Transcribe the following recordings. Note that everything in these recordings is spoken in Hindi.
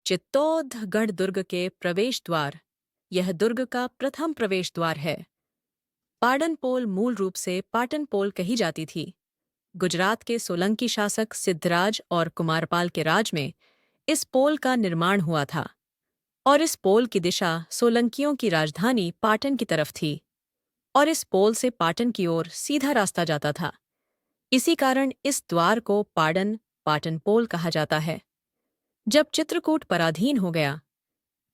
चित्तौड़गढ़ दुर्ग के प्रवेश द्वार। यह दुर्ग का प्रथम प्रवेश द्वार है। पाटनपोल मूल रूप से पाटनपोल कही जाती थी। गुजरात के सोलंकी शासक सिद्धराज और कुमारपाल के राज में इस पोल का निर्माण हुआ था और इस पोल की दिशा सोलंकियों की राजधानी पाटन की तरफ थी और इस पोल से पाटन की ओर सीधा रास्ता जाता था। इसी कारण इस द्वार को पाटनपोल कहा जाता है। जब चित्रकूट पराधीन हो गया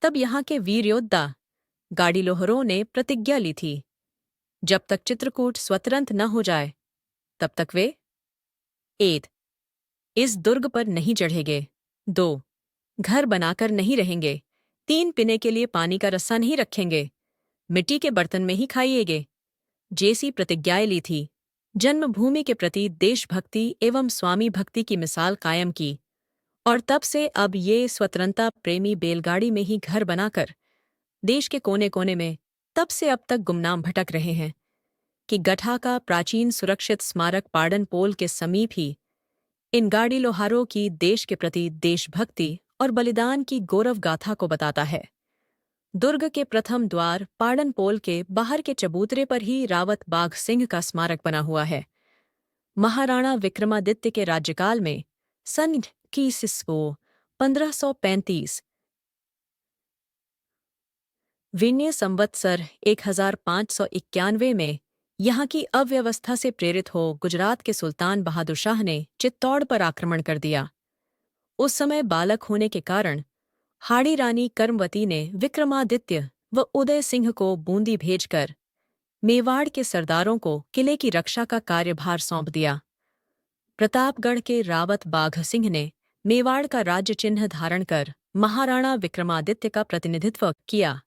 तब यहाँ के वीर योद्धा गाड़ीलोहरों ने प्रतिज्ञा ली थी, जब तक चित्रकूट स्वतंत्र न हो जाए तब तक वे एद इस दुर्ग पर नहीं चढ़ेंगे, 2 घर बनाकर नहीं रहेंगे, 3 पीने के लिए पानी का रस्सा नहीं रखेंगे, मिट्टी के बर्तन में ही खाइएगे जैसी प्रतिज्ञाएं ली थी। जन्मभूमि के प्रति देशभक्ति एवं स्वामी भक्ति की मिसाल कायम की और तब से अब ये स्वतंत्रता प्रेमी बैलगाड़ी में ही घर बनाकर देश के कोने कोने में तब से अब तक गुमनाम भटक रहे हैं कि गठा का प्राचीन सुरक्षित स्मारक पाटनपोल के समीप ही इन गाड़ी लोहारों की देश के प्रति देशभक्ति और बलिदान की गौरव गाथा को बताता है। दुर्ग के प्रथम द्वार पाटनपोल के बाहर के चबूतरे पर ही रावत बाघ सिंह का स्मारक बना हुआ है। महाराणा विक्रमादित्य के राज्यकाल में सन की 1535 विन्य संवत्सर 1591 में यहाँ की अव्यवस्था से प्रेरित हो गुजरात के सुल्तान बहादुर शाह ने चित्तौड़ पर आक्रमण कर दिया। उस समय बालक होने के कारण हाड़ी रानी कर्मवती ने विक्रमादित्य व उदय सिंह को बूंदी भेजकर मेवाड़ के सरदारों को किले की रक्षा का कार्यभार सौंप दिया। प्रतापगढ़ के रावत बाघ सिंह ने मेवाड़ का राज्य चिन्ह धारण कर महाराणा विक्रमादित्य का प्रतिनिधित्व किया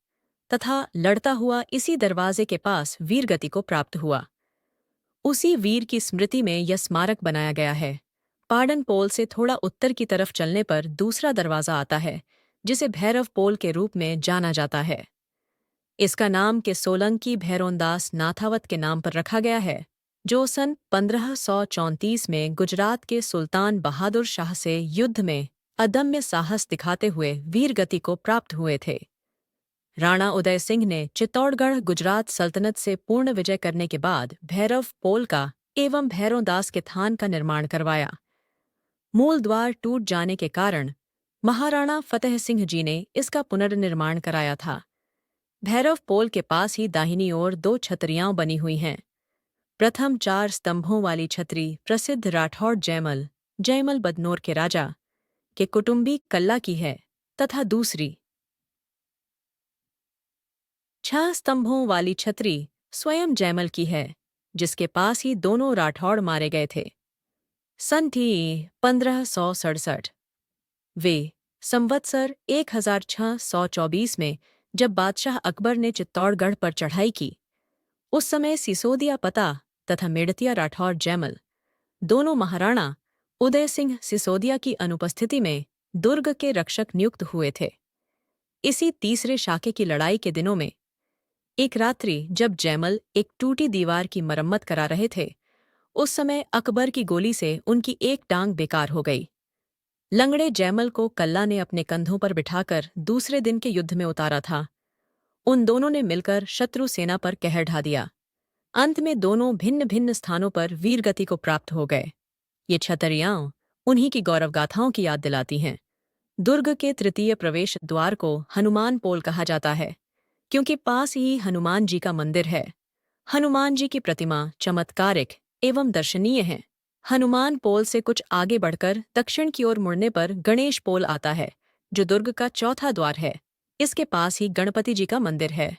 तथा लड़ता हुआ इसी दरवाजे के पास वीरगति को प्राप्त हुआ। उसी वीर की स्मृति में यह स्मारक बनाया गया है। पाटनपोल से थोड़ा उत्तर की तरफ चलने पर दूसरा दरवाजा आता है जिसे भैरव पोल के रूप में जाना जाता है। इसका नाम के सोलंकी भैरोनदास नाथावत के नाम पर रखा गया है, जो सन 1534 में गुजरात के सुल्तान बहादुर शाह से युद्ध में अदम्य साहस दिखाते हुए वीरगति को प्राप्त हुए थे। राणा उदय सिंह ने चित्तौड़गढ़ गुजरात सल्तनत से पूर्ण विजय करने के बाद भैरव पोल का एवं भैरोदास के थान का निर्माण करवाया। मूल द्वार टूट जाने के कारण महाराणा फतेह सिंह जी ने इसका पुनर्निर्माण कराया था। भैरव पोल के पास ही दाहिनी ओर 2 छतरियां बनी हुई हैं। प्रथम 4 स्तंभों वाली छतरी प्रसिद्ध राठौड़ जयमल बदनौर के राजा के कुटुंबी कल्ला की है तथा दूसरी 6 स्तंभों वाली छतरी स्वयं जयमल की है, जिसके पास ही दोनों राठौड़ मारे गए थे। सन 1567 वे संवत्सर 1624 में जब बादशाह अकबर ने चित्तौड़गढ़ पर चढ़ाई की, उस समय सिसोदिया पता तथा मेड़तिया राठौर जयमल दोनों महाराणा उदय सिंह सिसोदिया की अनुपस्थिति में दुर्ग के रक्षक नियुक्त हुए थे। इसी तीसरे शाके की लड़ाई के दिनों में एक रात्रि जब जयमल एक टूटी दीवार की मरम्मत करा रहे थे, उस समय अकबर की गोली से उनकी एक टांग बेकार हो गई। लंगड़े जयमल को कल्ला ने अपने कंधों पर बिठाकर दूसरे दिन के युद्ध में उतारा था। उन दोनों ने मिलकर शत्रु सेना पर कहर ढा दिया। अंत में दोनों भिन्न भिन्न स्थानों पर वीरगति को प्राप्त हो गए। ये छतरियां उन्हीं की गौरव गाथाओं की याद दिलाती हैं। दुर्ग के तृतीय प्रवेश द्वार को हनुमान पोल कहा जाता है, क्योंकि पास ही हनुमान जी का मंदिर है। हनुमान जी की प्रतिमा चमत्कारिक एवं दर्शनीय है। हनुमान पोल से कुछ आगे बढ़कर दक्षिण की ओर मुड़ने पर गणेश पोल आता है, जो दुर्ग का चौथा द्वार है। इसके पास ही गणपति जी का मंदिर है।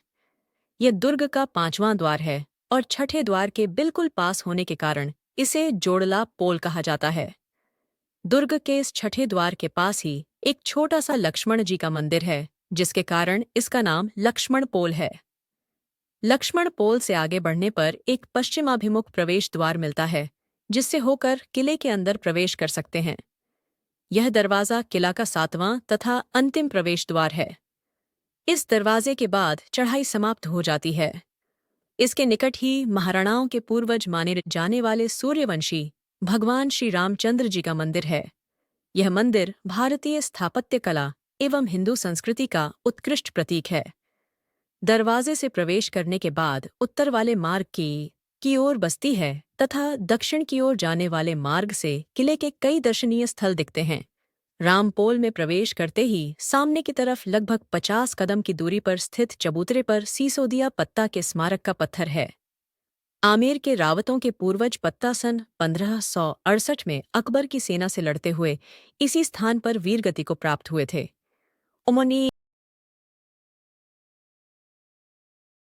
यह दुर्ग का 5वां द्वार है और छठे द्वार के बिल्कुल पास होने के कारण इसे जोड़ला पोल कहा जाता है। दुर्ग के इस छठे द्वार के पास ही एक छोटा सा लक्ष्मण जी का मंदिर है, जिसके कारण इसका नाम लक्ष्मण पोल है। लक्ष्मण पोल से आगे बढ़ने पर एक पश्चिमाभिमुख प्रवेश द्वार मिलता है, जिससे होकर किले के अंदर प्रवेश कर सकते हैं। यह दरवाजा किला का 7वां तथा अंतिम प्रवेश द्वार है। इस दरवाजे के बाद चढ़ाई समाप्त हो जाती है। इसके निकट ही महाराणाओं के पूर्वज माने जाने वाले सूर्यवंशी भगवान श्री रामचंद्र जी का मंदिर है। यह मंदिर भारतीय स्थापत्य कला एवं हिंदू संस्कृति का उत्कृष्ट प्रतीक है। दरवाजे से प्रवेश करने के बाद उत्तर वाले मार्ग की ओर बस्ती है तथा दक्षिण की ओर जाने वाले मार्ग से किले के कई दर्शनीय स्थल दिखते हैं। रामपोल में प्रवेश करते ही सामने की तरफ लगभग 50 कदम की दूरी पर स्थित चबूतरे पर सीसोदिया पत्ता के स्मारक का पत्थर है। आमेर के रावतों के पूर्वज पत्ता सन 1568 में अकबर की सेना से लड़ते हुए इसी स्थान पर वीरगति को प्राप्त हुए थे। उन्होंने